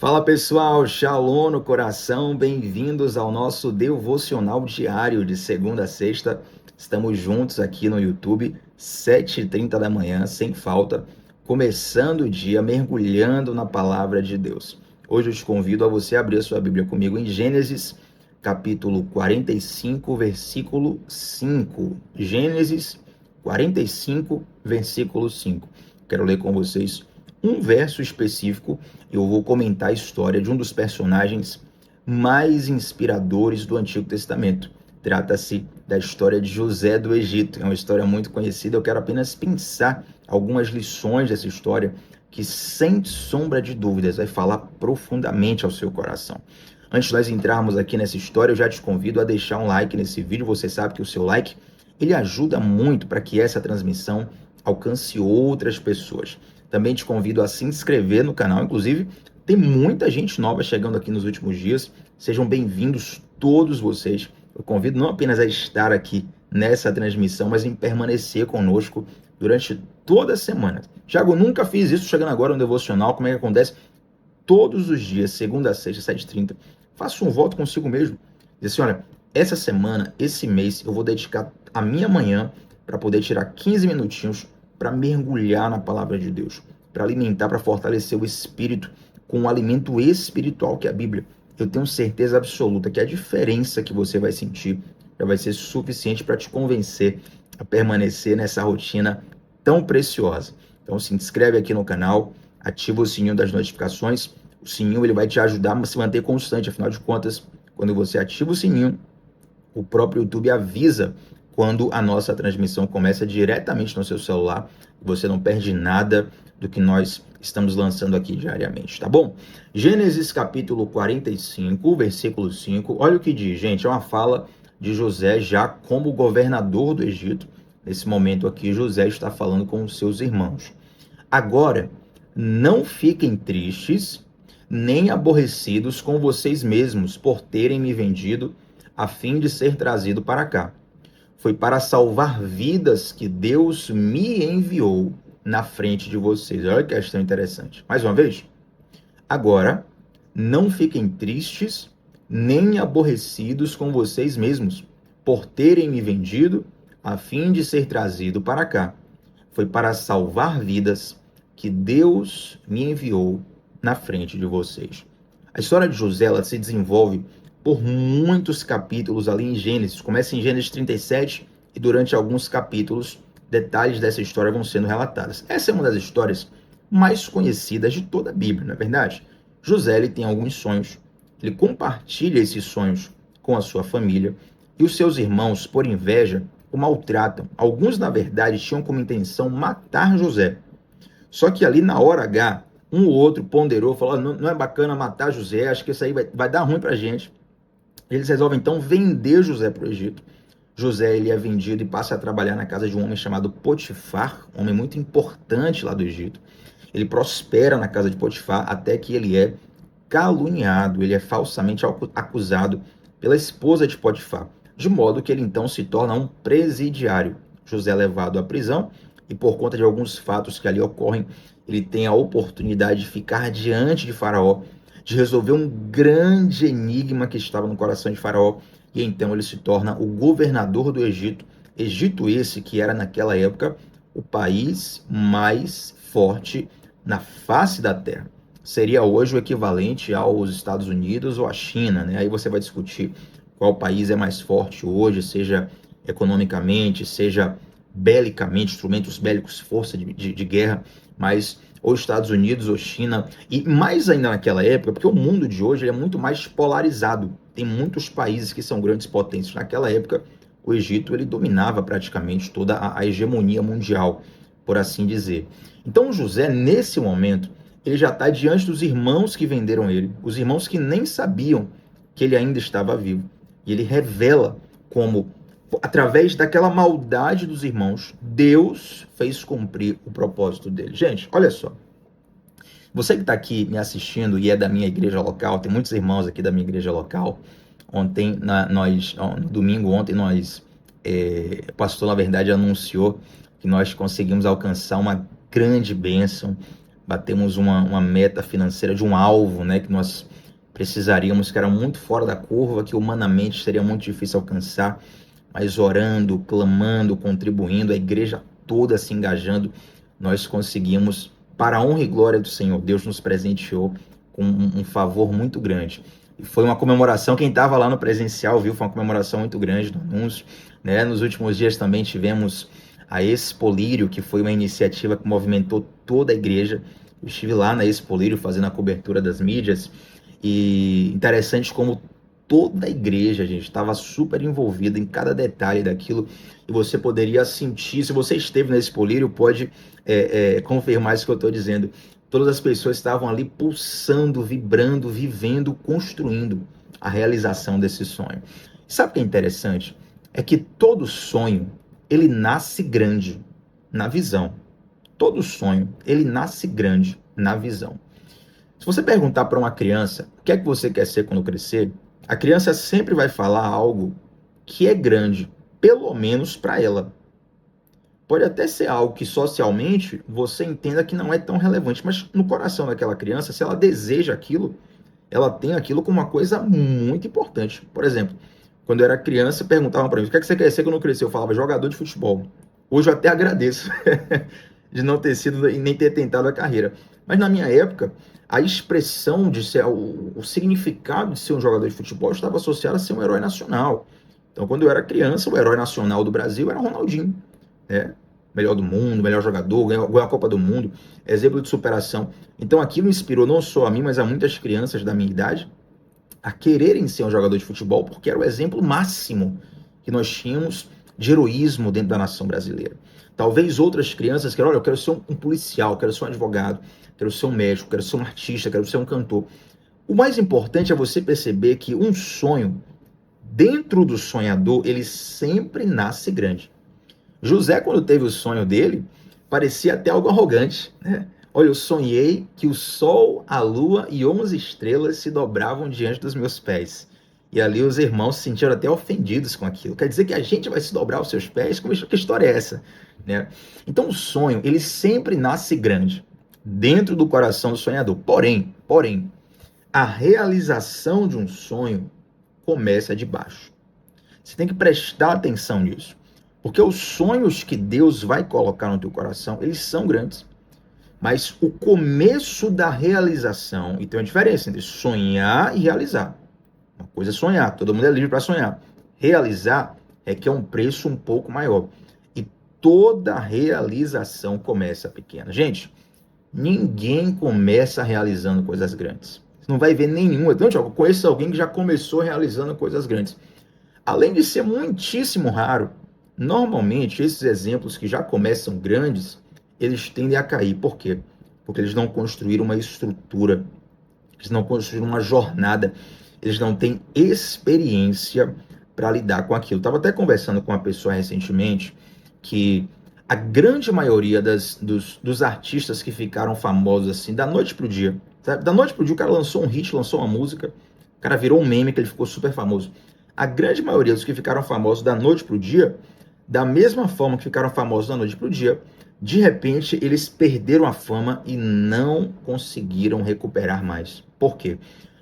Fala pessoal, Shalom no coração, bem-vindos ao nosso devocional diário de segunda a sexta. Estamos juntos aqui no YouTube, 7h30 da manhã, sem falta, começando o dia mergulhando na palavra de Deus. Hoje eu te convido a você abrir a sua Bíblia comigo em Gênesis, capítulo 45, versículo 5. Gênesis 45, versículo 5. Quero ler com vocês um verso específico. Eu vou comentar a história de um dos personagens mais inspiradores do Antigo Testamento. Trata-se da história de José do Egito. É uma história muito conhecida. Eu quero apenas pensar algumas lições dessa história que, sem sombra de dúvidas, vai falar profundamente ao seu coração. Antes de nós entrarmos aqui nessa história, eu já te convido a deixar um like nesse vídeo. Você sabe que o seu like, ele ajuda muito para que essa transmissão alcance outras pessoas. Também te convido a se inscrever no canal. Inclusive, tem muita gente nova chegando aqui nos últimos dias. Sejam bem-vindos todos vocês. Eu convido não apenas a estar aqui nessa transmissão, mas em permanecer conosco durante toda a semana. Tiago, nunca fiz isso, chegando agora no devocional. Como é que acontece? Todos os dias, segunda a sexta, 7h30, faço um voto consigo mesmo. Diz assim, olha, essa semana, esse mês, eu vou dedicar a minha manhã para poder tirar 15 minutinhos para mergulhar na palavra de Deus, para alimentar, para fortalecer o espírito com o alimento espiritual que é a Bíblia. Eu tenho certeza absoluta que a diferença que você vai sentir já vai ser suficiente para te convencer a permanecer nessa rotina tão preciosa. Então se inscreve aqui no canal, ativa o sininho das notificações. O sininho ele vai te ajudar a se manter constante, afinal de contas, quando você ativa o sininho, o próprio YouTube avisa quando a nossa transmissão começa diretamente no seu celular. Você não perde nada do que nós estamos lançando aqui diariamente, tá bom? Gênesis capítulo 45, versículo 5. Olha o que diz, gente. É uma fala de José já como governador do Egito. Nesse momento aqui, José está falando com os seus irmãos. Agora, não fiquem tristes, nem aborrecidos com vocês mesmos por terem me vendido a fim de ser trazido para cá. Foi para salvar vidas que Deus me enviou na frente de vocês. Olha que questão interessante. Mais uma vez. Agora, não fiquem tristes, nem aborrecidos com vocês mesmos, por terem me vendido, a fim de ser trazido para cá. Foi para salvar vidas que Deus me enviou na frente de vocês. A história de José, ela se desenvolve por muitos capítulos ali em Gênesis. Começa em Gênesis 37 e durante alguns capítulos, detalhes dessa história vão sendo relatados. Essa é uma das histórias mais conhecidas de toda a Bíblia, não é verdade? José, ele tem alguns sonhos, ele compartilha esses sonhos com a sua família e os seus irmãos, por inveja, o maltratam. Alguns, na verdade, tinham como intenção matar José. Só que ali na hora H, um ou outro ponderou, falou, não é bacana matar José, acho que isso aí vai dar ruim pra gente. Eles resolvem então vender José para o Egito. José ele é vendido e passa a trabalhar na casa de um homem chamado Potifar, um homem muito importante lá do Egito. Ele prospera na casa de Potifar até que ele é caluniado, ele é falsamente acusado pela esposa de Potifar, de modo que ele então se torna um presidiário. José é levado à prisão e por conta de alguns fatos que ali ocorrem, ele tem a oportunidade de ficar diante de Faraó, de resolver um grande enigma que estava no coração de Faraó, e então ele se torna o governador do Egito. Egito esse que era naquela época o país mais forte na face da terra. Seria hoje o equivalente aos Estados Unidos ou à China, né? Aí você vai discutir qual país é mais forte hoje, seja economicamente, seja belicamente, instrumentos bélicos, força de guerra, mas ou Estados Unidos ou China, e mais ainda naquela época, porque o mundo de hoje ele é muito mais polarizado, tem muitos países que são grandes potências. Naquela época, o Egito ele dominava praticamente toda a hegemonia mundial, por assim dizer. Então José, nesse momento, ele já está diante dos irmãos que venderam ele, os irmãos que nem sabiam que ele ainda estava vivo, e ele revela como, através daquela maldade dos irmãos, Deus fez cumprir o propósito dele. Gente, olha só. Você que está aqui me assistindo e é da minha igreja local, tem muitos irmãos aqui da minha igreja local. No domingo, o pastor, na verdade, anunciou que nós conseguimos alcançar uma grande bênção. batemos uma meta financeira de um alvo, né, que nós precisaríamos, que era muito fora da curva, que humanamente seria muito difícil alcançar, mas orando, clamando, contribuindo, a igreja toda se engajando, nós conseguimos, para a honra e glória do Senhor. Deus nos presenteou com um favor muito grande. E foi uma comemoração, quem estava lá no presencial viu, foi uma comemoração muito grande do anúncio, né? Nos últimos dias também tivemos a Expo Lírio, que foi uma iniciativa que movimentou toda a igreja. Eu estive lá na Expo Lírio fazendo a cobertura das mídias, e interessante como toda a igreja, gente, estava super envolvida em cada detalhe daquilo, e você poderia sentir, se você esteve nesse polírio, pode confirmar isso que eu estou dizendo. Todas as pessoas estavam ali pulsando, vibrando, vivendo, construindo a realização desse sonho. Sabe o que é interessante? É que todo sonho, ele nasce grande na visão. Todo sonho, ele nasce grande na visão. Se você perguntar para uma criança o que é que você quer ser quando crescer, a criança sempre vai falar algo que é grande, pelo menos para ela. Pode até ser algo que socialmente você entenda que não é tão relevante, mas no coração daquela criança, se ela deseja aquilo, ela tem aquilo como uma coisa muito importante. Por exemplo, quando eu era criança, perguntavam para mim: o que é que você quer ser quando crescer? Eu falava: jogador de futebol. Hoje eu até agradeço de não ter sido e nem ter tentado a carreira. Mas na minha época, a expressão de ser, o significado de ser um jogador de futebol estava associado a ser um herói nacional. Então, quando eu era criança, o herói nacional do Brasil era Ronaldinho, né? Melhor do mundo, melhor jogador, ganhou a Copa do Mundo, exemplo de superação. Então, aquilo inspirou não só a mim, mas a muitas crianças da minha idade a quererem ser um jogador de futebol, porque era o exemplo máximo que nós tínhamos de heroísmo dentro da nação brasileira. Talvez outras crianças queiram: olha, eu quero ser um policial, quero ser um advogado, quero ser um médico, quero ser um artista, quero ser um cantor. O mais importante é você perceber que um sonho, dentro do sonhador, ele sempre nasce grande. José, quando teve o sonho dele, parecia até algo arrogante, né? Olha, eu sonhei que o sol, a lua e 11 estrelas se dobravam diante dos meus pés. E ali os irmãos se sentiram até ofendidos com aquilo. Quer dizer que a gente vai se dobrar aos seus pés? Que história é essa? Né? Então o sonho, ele sempre nasce grande, dentro do coração do sonhador. Porém, a realização de um sonho começa de baixo. Você tem que prestar atenção nisso. Porque os sonhos que Deus vai colocar no teu coração, eles são grandes. Mas o começo da realização, e tem uma diferença entre sonhar e realizar. Uma coisa é sonhar, todo mundo é livre para sonhar. Realizar é que é um preço um pouco maior. E toda realização começa pequena. Gente, ninguém começa realizando coisas grandes. Você não vai ver nenhum. Então, eu conheço alguém que já começou realizando coisas grandes. Além de ser muitíssimo raro, normalmente esses exemplos que já começam grandes, eles tendem a cair. Por quê? Porque eles não construíram uma estrutura, eles não construíram uma jornada, eles não têm experiência para lidar com aquilo. Estava até conversando com uma pessoa recentemente que a grande maioria dos artistas que ficaram famosos assim, da noite pro dia, sabe? Da noite pro dia o cara lançou um hit, lançou uma música, o cara virou um meme que ele ficou super famoso. A grande maioria dos que ficaram famosos da noite pro dia, da mesma forma que ficaram famosos da noite pro dia, de repente eles perderam a fama e não conseguiram recuperar mais. Por quê?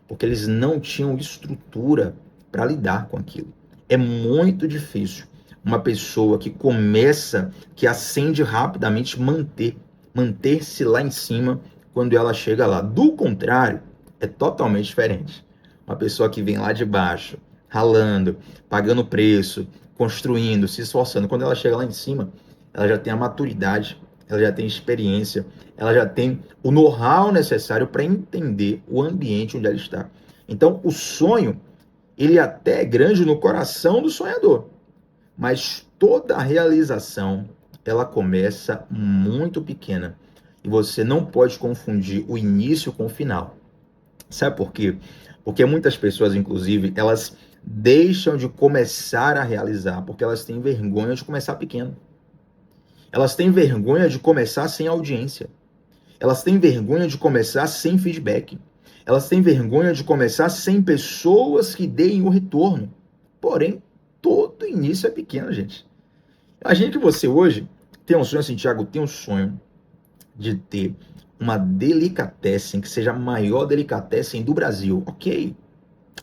Porque eles não tinham estrutura para lidar com aquilo. É muito difícil uma pessoa que começa, que ascende rapidamente, manter-se lá em cima quando ela chega lá. Do contrário, é totalmente diferente. Uma pessoa que vem lá de baixo, ralando, pagando preço, construindo, se esforçando, quando ela chega lá em cima, ela já tem a maturidade, ela já tem experiência, ela já tem o know-how necessário para entender o ambiente onde ela está. Então, o sonho, ele até é grande no coração do sonhador, mas toda a realização, ela começa muito pequena. E você não pode confundir o início com o final. Sabe por quê? Porque muitas pessoas, inclusive, elas deixam de começar a realizar, porque elas têm vergonha de começar pequeno. Elas têm vergonha de começar sem audiência. Elas têm vergonha de começar sem feedback. Elas têm vergonha de começar sem pessoas que deem o retorno. Porém, todo início é pequeno, gente. Imagine que você hoje tem um sonho assim: Thiago, tem um sonho de ter uma delicatessen, que seja a maior delicatessen do Brasil, ok.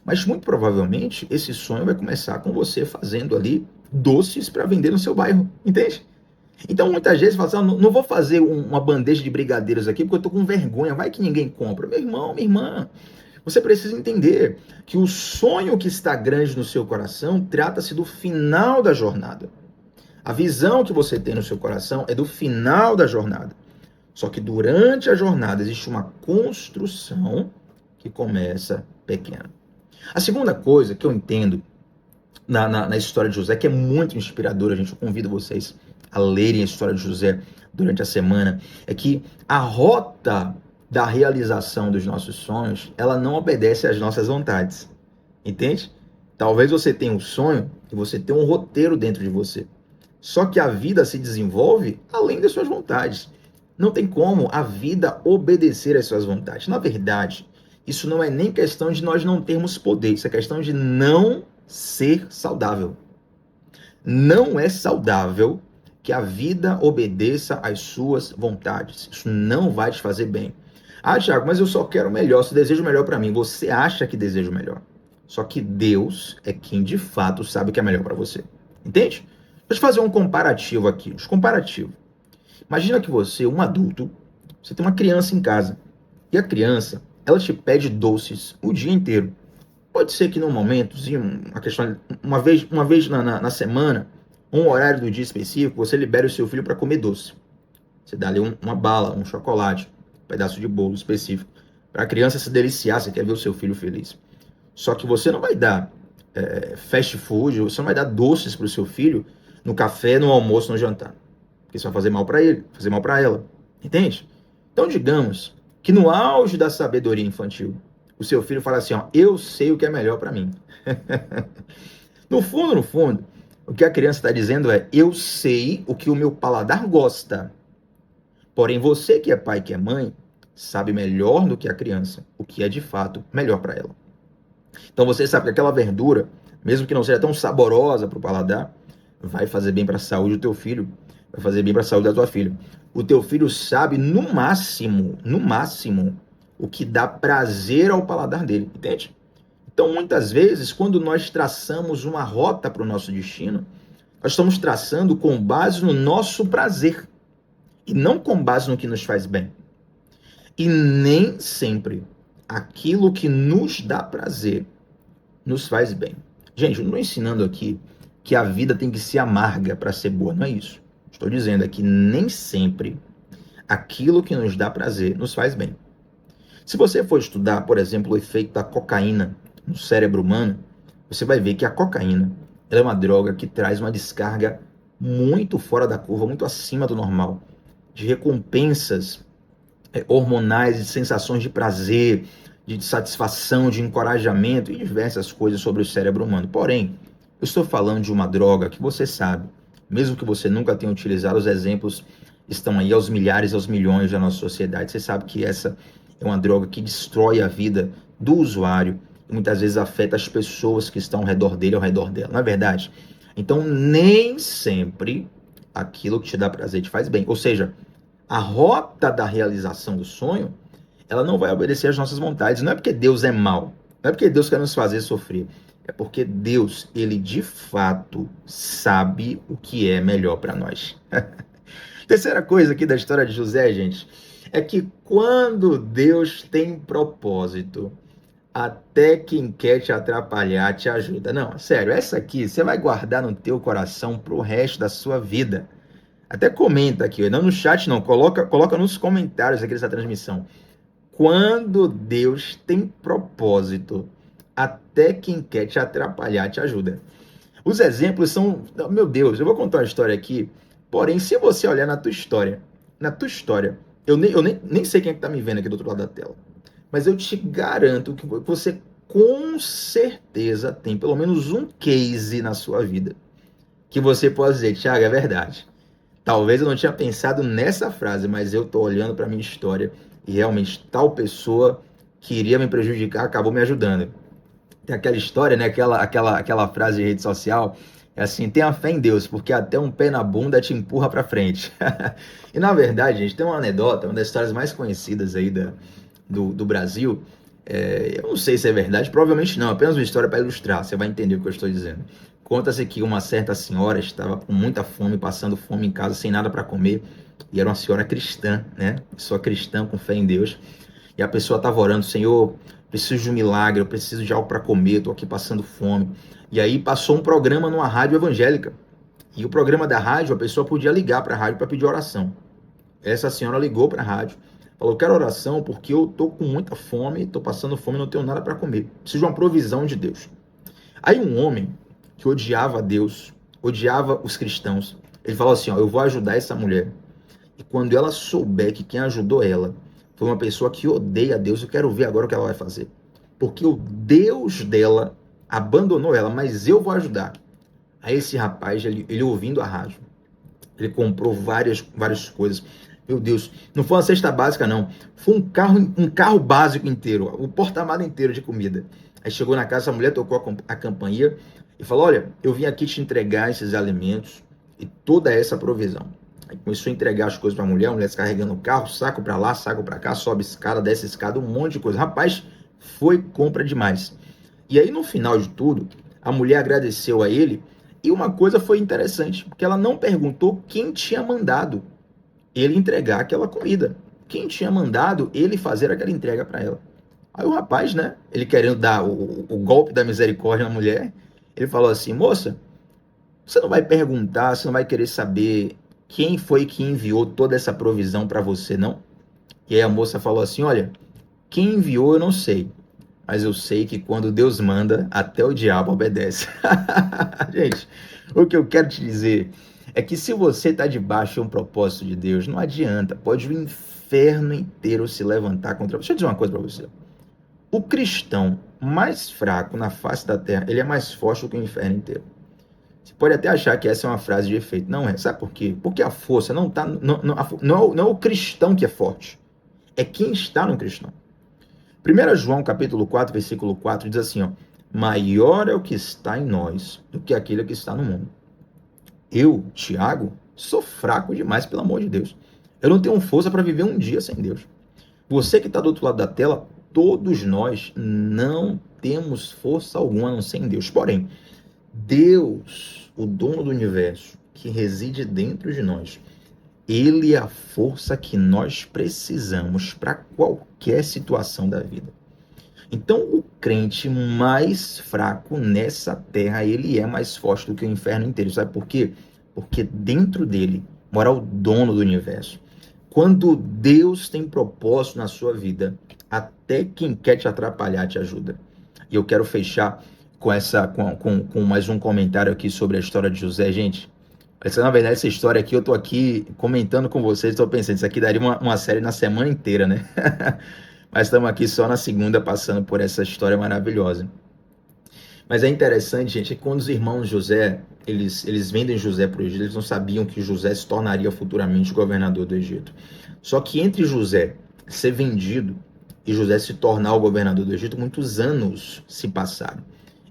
Mas muito provavelmente esse sonho vai começar com você fazendo ali doces para vender no seu bairro, entende? Então muitas vezes fala assim, não vou fazer uma bandeja de brigadeiros aqui porque eu tô com vergonha, vai que ninguém compra. Meu irmão, minha irmã, você precisa entender que o sonho que está grande no seu coração trata-se do final da jornada. A visão que você tem no seu coração é do final da jornada. Só que durante a jornada existe uma construção que começa pequena. A segunda coisa que eu entendo na história de José, que é muito inspiradora, gente, eu convido vocês a lerem a história de José durante a semana, é que a rota da realização dos nossos sonhos, ela não obedece às nossas vontades, entende? Talvez você tenha um sonho e você tenha um roteiro dentro de você, só que a vida se desenvolve além das suas vontades. Não tem como a vida obedecer às suas vontades. Na verdade, isso não é nem questão de nós não termos poder, isso é questão de não ser saudável. Não é saudável que a vida obedeça às suas vontades. Isso não vai te fazer bem. Ah, Thiago, mas eu só quero o melhor, se desejo o melhor para mim. Você acha que deseja o melhor. Só que Deus é quem de fato sabe o que é melhor para você. Entende? Deixa eu fazer um comparativo aqui. Um comparativo. Imagina que você, um adulto, você tem uma criança em casa. E a criança, ela te pede doces o dia inteiro. Pode ser que num momentozinho, uma vez na semana, um horário do dia específico, você libere o seu filho para comer doce. Você dá ali uma bala, um chocolate, um pedaço de bolo específico, para a criança se deliciar, você quer ver o seu filho feliz. Só que você não vai dar fast food, você não vai dar doces para o seu filho no café, no almoço, no jantar. Porque isso vai fazer mal para ele, fazer mal para ela. Entende? Então, digamos que no auge da sabedoria infantil, o seu filho fala assim, ó, eu sei o que é melhor para mim. No fundo, o que a criança está dizendo é, eu sei o que o meu paladar gosta. Porém, você que é pai, que é mãe, sabe melhor do que a criança o que é de fato melhor para ela. Então você sabe que aquela verdura, mesmo que não seja tão saborosa para o paladar, vai fazer bem para a saúde do teu filho, vai fazer bem para a saúde da tua filha. O teu filho sabe no máximo, o que dá prazer ao paladar dele, entende? Então, muitas vezes, quando nós traçamos uma rota para o nosso destino, nós estamos traçando com base no nosso prazer e não com base no que nos faz bem. E nem sempre aquilo que nos dá prazer nos faz bem. Gente, eu não estou ensinando aqui que a vida tem que ser amarga para ser boa, não é isso. Estou dizendo é que nem sempre aquilo que nos dá prazer nos faz bem. Se você for estudar, por exemplo, o efeito da cocaína no cérebro humano, você vai ver que a cocaína ela é uma droga que traz uma descarga muito fora da curva, muito acima do normal, de recompensas hormonais, de sensações de prazer, de satisfação, de encorajamento e diversas coisas sobre o cérebro humano. Porém, eu estou falando de uma droga que você sabe, mesmo que você nunca tenha utilizado, os exemplos estão aí aos milhares, aos milhões da nossa sociedade. Você sabe que essa é uma droga que destrói a vida do usuário e muitas vezes afeta as pessoas que estão ao redor dele, ao redor dela. Não é verdade? Então, nem sempre aquilo que te dá prazer te faz bem. Ou seja, a rota da realização do sonho, ela não vai obedecer às nossas vontades. Não é porque Deus é mau, não é porque Deus quer nos fazer sofrer. É porque Deus, ele de fato sabe o que é melhor para nós. Terceira coisa aqui da história de José, gente, é que quando Deus tem propósito, até quem quer te atrapalhar te ajuda. Não, sério, essa aqui você vai guardar no teu coração pro resto da sua vida. Até comenta aqui, não no chat não, coloca nos comentários aqui dessa transmissão. Quando Deus tem propósito, até quem quer te atrapalhar te ajuda. Os exemplos são, meu Deus, eu vou contar uma história aqui, porém, se você olhar na tua história, eu nem sei quem é que tá me vendo aqui do outro lado da tela, mas eu te garanto que você com certeza tem pelo menos um case na sua vida que você pode dizer, Thiago, é verdade. Talvez eu não tinha pensado nessa frase, mas eu tô olhando para minha história e realmente tal pessoa que iria me prejudicar acabou me ajudando. Tem aquela história, né? Aquela frase de rede social É assim, tenha fé em Deus, porque até um pé na bunda te empurra para frente. E na verdade, gente, tem uma anedota, uma das histórias mais conhecidas aí do Brasil. Eu não sei se é verdade, provavelmente não, apenas uma história para ilustrar, você vai entender o que eu estou dizendo. Conta-se que uma certa senhora estava com muita fome, passando fome em casa, sem nada para comer, e era uma senhora cristã, né? Pessoa cristã com fé em Deus. E a pessoa estava orando: Senhor, preciso de um milagre, eu preciso de algo para comer, estou aqui passando fome. E aí passou um programa numa rádio evangélica. E o programa da rádio, a pessoa podia ligar para a rádio para pedir oração. Essa senhora ligou para a rádio, falou: quero oração porque eu estou com muita fome, estou passando fome, não tenho nada para comer. Preciso de uma provisão de Deus. Aí um homem que odiava a Deus, odiava os cristãos, ele falou assim: ó, eu vou ajudar essa mulher. E quando ela souber que quem ajudou ela foi uma pessoa que odeia a Deus, eu quero ver agora o que ela vai fazer. Porque o Deus dela abandonou ela, mas eu vou ajudar. Aí esse rapaz, ele ouvindo a rádio, ele comprou várias coisas. Meu Deus, não foi uma cesta básica, não. Foi um carro básico inteiro, o porta-mala inteiro de comida. Aí chegou na casa, a mulher tocou a campainha e falou: olha, eu vim aqui te entregar esses alimentos e toda essa provisão. Aí começou a entregar as coisas para a mulher descarregando o carro, saco para lá, saco para cá, sobe escada, desce escada, um monte de coisa. Rapaz, foi compra demais. E aí, no final de tudo, a mulher agradeceu a ele. E uma coisa foi interessante, porque ela não perguntou quem tinha mandado ele entregar aquela comida. Quem tinha mandado ele fazer aquela entrega para ela. Aí o rapaz, né, ele querendo dar o golpe da misericórdia na mulher, ele falou assim: moça, você não vai perguntar, você não vai querer saber quem foi que enviou toda essa provisão para você, não? E aí a moça falou assim: olha, quem enviou eu não sei, mas eu sei que quando Deus manda, até o diabo obedece. Gente, o que eu quero te dizer é que se você está debaixo de um propósito de Deus, não adianta, pode o inferno inteiro se levantar contra você. Deixa eu dizer uma coisa para você. O cristão mais fraco na face da terra, ele é mais forte do que o inferno inteiro. Você pode até achar que essa é uma frase de efeito. Não é. Sabe por quê? Porque a força não está. Não é o cristão que é forte. É quem está no cristão. 1 João capítulo 4, versículo 4 diz assim: ó, maior é o que está em nós do que aquele que está no mundo. Eu, Tiago, sou fraco demais, pelo amor de Deus. Eu não tenho força para viver um dia sem Deus. Você que está do outro lado da tela, todos nós não temos força alguma a não ser em Deus. Porém, Deus, o dono do universo, que reside dentro de nós, ele é a força que nós precisamos para qualquer situação da vida. Então, o crente mais fraco nessa terra, ele é mais forte do que o inferno inteiro. Sabe por quê? Porque dentro dele mora o dono do universo. Quando Deus tem propósito na sua vida, até quem quer te atrapalhar te ajuda. E eu quero fechar com mais um comentário aqui sobre a história de José. Gente, na verdade, essa história aqui, eu tô aqui comentando com vocês, estou pensando, isso aqui daria uma série na semana inteira, né? Mas estamos aqui só na segunda, passando por essa história maravilhosa. Mas é interessante, gente, que quando os irmãos José, eles vendem José para o Egito, eles não sabiam que José se tornaria futuramente governador do Egito. Só que entre José ser vendido e José se tornar o governador do Egito, muitos anos se passaram.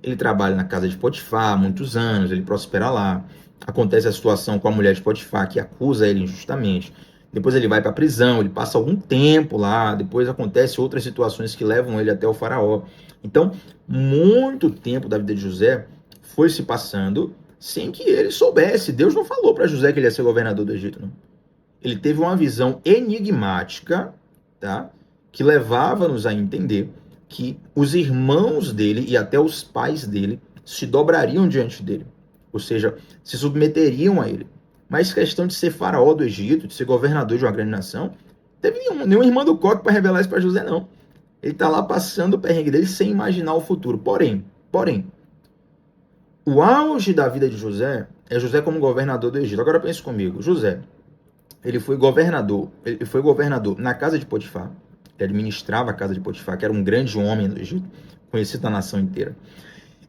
Ele trabalha na casa de Potifar há muitos anos, ele prospera lá. Acontece a situação com a mulher de Potifar, que acusa ele injustamente. Depois ele vai para a prisão, ele passa algum tempo lá. Depois acontecem outras situações que levam ele até o faraó. Então, muito tempo da vida de José foi se passando sem que ele soubesse. Deus não falou para José que ele ia ser governador do Egito, não. Ele teve uma visão enigmática, tá? Que levava-nos a entender que os irmãos dele e até os pais dele se dobrariam diante dele. Ou seja, se submeteriam a ele. Mas questão de ser faraó do Egito, de ser governador de uma grande nação, teve nenhum irmão do coque para revelar isso para José, não. Ele está lá passando o perrengue dele sem imaginar o futuro. Porém, o auge da vida de José é José como governador do Egito. Agora pense comigo, José, ele foi governador na casa de Potifar, que administrava a casa de Potifar, que era um grande homem do Egito, conhecido na nação inteira.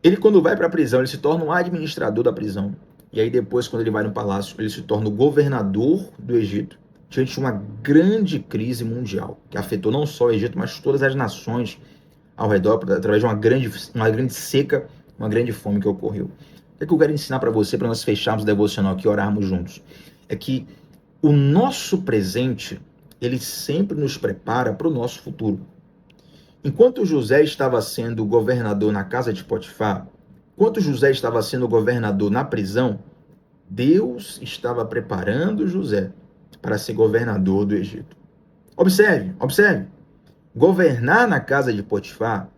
Ele, quando vai para a prisão, ele se torna um administrador da prisão. E aí depois, quando ele vai no palácio, ele se torna o governador do Egito, diante de uma grande crise mundial, que afetou não só o Egito, mas todas as nações ao redor, através de uma grande seca, uma grande fome que ocorreu. O que é que eu quero ensinar para você, para nós fecharmos o devocional aqui e orarmos juntos? É que o nosso presente, ele sempre nos prepara para o nosso futuro. Enquanto José estava sendo governador na casa de Potifar, enquanto José estava sendo governador na prisão, Deus estava preparando José para ser governador do Egito. Observe, observe. Governar na casa de Potifar,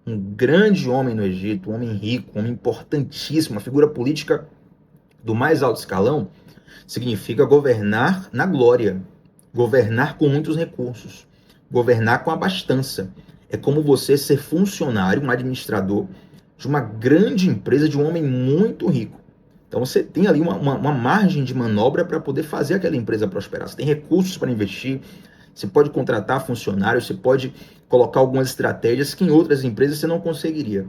um grande homem no Egito, um homem rico, um homem importantíssimo, uma figura política do mais alto escalão, significa governar na glória, governar com muitos recursos, governar com abastança. É como você ser funcionário, um administrador de uma grande empresa, de um homem muito rico. Então você tem ali uma margem de manobra para poder fazer aquela empresa prosperar. Você tem recursos para investir, você pode contratar funcionários, você pode colocar algumas estratégias que em outras empresas você não conseguiria.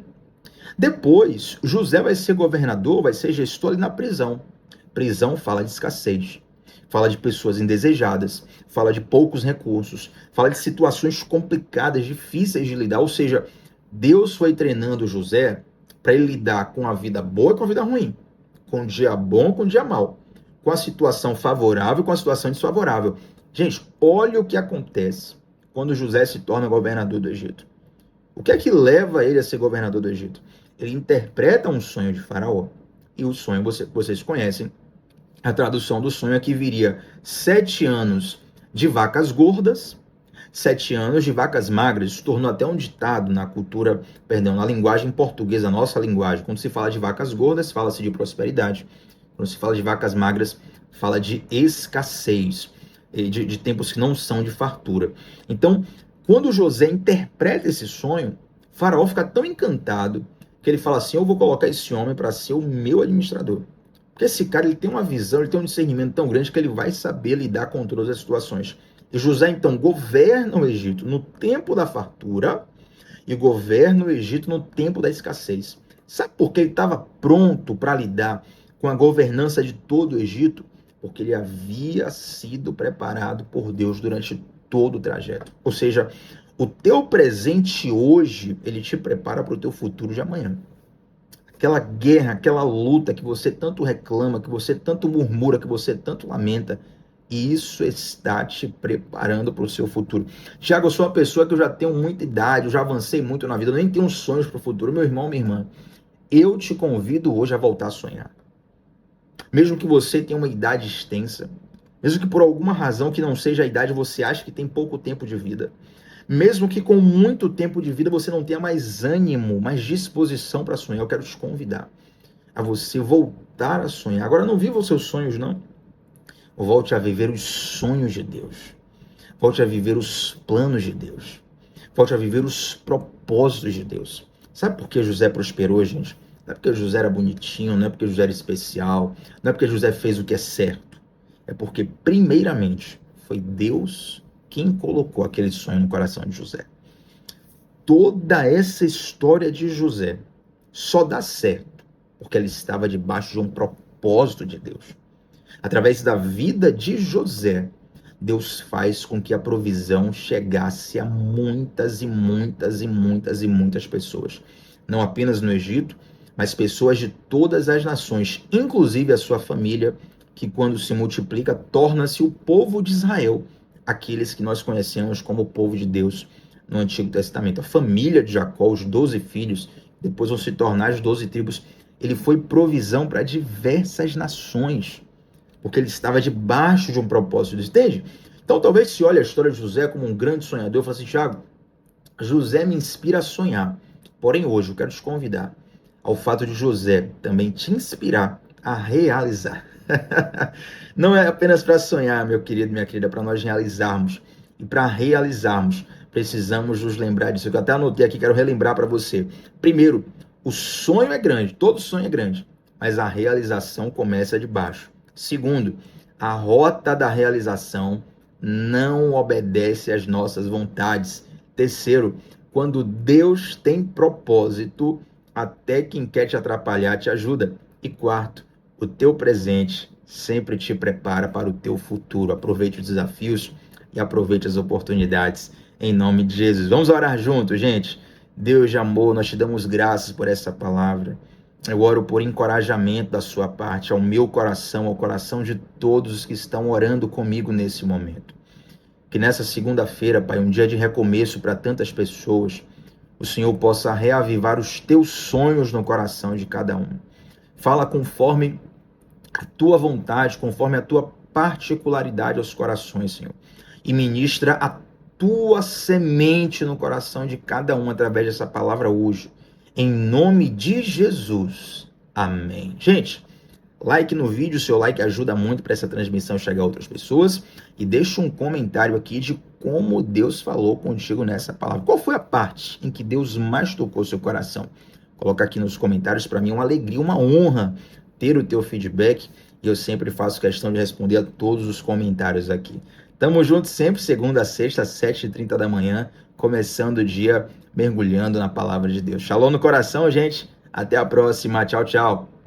Depois, José vai ser governador, vai ser gestor ali na prisão. Prisão fala de escassez, fala de pessoas indesejadas, fala de poucos recursos, fala de situações complicadas, difíceis de lidar. Ou seja, Deus foi treinando José para ele lidar com a vida boa e com a vida ruim, com o dia bom e com o dia mau, com a situação favorável e com a situação desfavorável. Gente, olha o que acontece quando José se torna governador do Egito. O que é que leva ele a ser governador do Egito? Ele interpreta um sonho de Faraó. E o sonho vocês conhecem. A tradução do sonho é que viria 7 anos de vacas gordas, 7 anos de vacas magras. Isso tornou até um ditado na cultura, na linguagem portuguesa, nossa linguagem. Quando se fala de vacas gordas, fala-se de prosperidade. Quando se fala de vacas magras, fala de escassez, de tempos que não são de fartura. Então, quando José interpreta esse sonho, Faraó fica tão encantado que ele fala assim: eu vou colocar esse homem para ser o meu administrador. Porque esse cara, ele tem uma visão, ele tem um discernimento tão grande que ele vai saber lidar com todas as situações. E José, então, governa o Egito no tempo da fartura e governa o Egito no tempo da escassez. Sabe por que ele estava pronto para lidar com a governança de todo o Egito? Porque ele havia sido preparado por Deus durante todo o trajeto. Ou seja, o teu presente hoje, ele te prepara para o teu futuro de amanhã. Aquela guerra, aquela luta que você tanto reclama, que você tanto murmura, que você tanto lamenta, isso está te preparando para o seu futuro. Tiago, eu sou uma pessoa que eu já tenho muita idade, eu já avancei muito na vida, eu nem tenho sonhos para o futuro. Meu irmão, minha irmã, eu te convido hoje a voltar a sonhar. Mesmo que você tenha uma idade extensa, mesmo que por alguma razão que não seja a idade, você acha que tem pouco tempo de vida, mesmo que com muito tempo de vida você não tenha mais ânimo, mais disposição para sonhar, eu quero te convidar a você voltar a sonhar. Agora, não viva os seus sonhos, não. Volte a viver os sonhos de Deus. Volte a viver os planos de Deus. Volte a viver os propósitos de Deus. Sabe por que José prosperou, gente? Não é porque José era bonitinho, não é porque José era especial, não é porque José fez o que é certo. É porque, primeiramente, foi Deus quem colocou aquele sonho no coração de José. Toda essa história de José só dá certo porque ele estava debaixo de um propósito de Deus. Através da vida de José, Deus faz com que a provisão chegasse a muitas e muitas e muitas e muitas pessoas. Não apenas no Egito, mas pessoas de todas as nações, inclusive a sua família, que quando se multiplica, torna-se o povo de Israel, aqueles que nós conhecemos como o povo de Deus no Antigo Testamento. A família de Jacó, os 12 filhos, depois vão se tornar as 12 tribos. Ele foi provisão para diversas nações, porque ele estava debaixo de um propósito, entende? Então talvez se olhe a história de José como um grande sonhador, eu falo assim: Thiago, José me inspira a sonhar. Porém hoje eu quero te convidar ao fato de José também te inspirar a realizar. Não é apenas para sonhar, meu querido, minha querida, para nós realizarmos. E para realizarmos, precisamos nos lembrar disso. Eu até anotei aqui, quero relembrar para você. Primeiro, o sonho é grande, todo sonho é grande, mas a realização começa de baixo. Segundo, a rota da realização não obedece às nossas vontades. Terceiro, quando Deus tem propósito, até quem quer te atrapalhar te ajuda. E quarto, o teu presente sempre te prepara para o teu futuro. Aproveite os desafios e aproveite as oportunidades em nome de Jesus. Vamos orar juntos, gente. Deus de amor, nós te damos graças por essa palavra. Eu oro por encorajamento da sua parte, ao meu coração, ao coração de todos os que estão orando comigo nesse momento. Que nessa segunda-feira, Pai, um dia de recomeço para tantas pessoas, o Senhor possa reavivar os teus sonhos no coração de cada um. Fala conforme a tua vontade, conforme a tua particularidade aos corações, Senhor. E ministra a tua semente no coração de cada um através dessa palavra hoje. Em nome de Jesus. Amém. Gente, like no vídeo, seu like ajuda muito para essa transmissão chegar a outras pessoas. E deixa um comentário aqui de como Deus falou contigo nessa palavra. Qual foi a parte em que Deus mais tocou seu coração? Coloca aqui nos comentários. Para mim é uma alegria, uma honra ter o teu feedback. E eu sempre faço questão de responder a todos os comentários aqui. Tamo junto sempre, segunda a sexta, às 7h30 da manhã, começando o dia mergulhando na palavra de Deus. Shalom no coração, gente. Até a próxima. Tchau, tchau.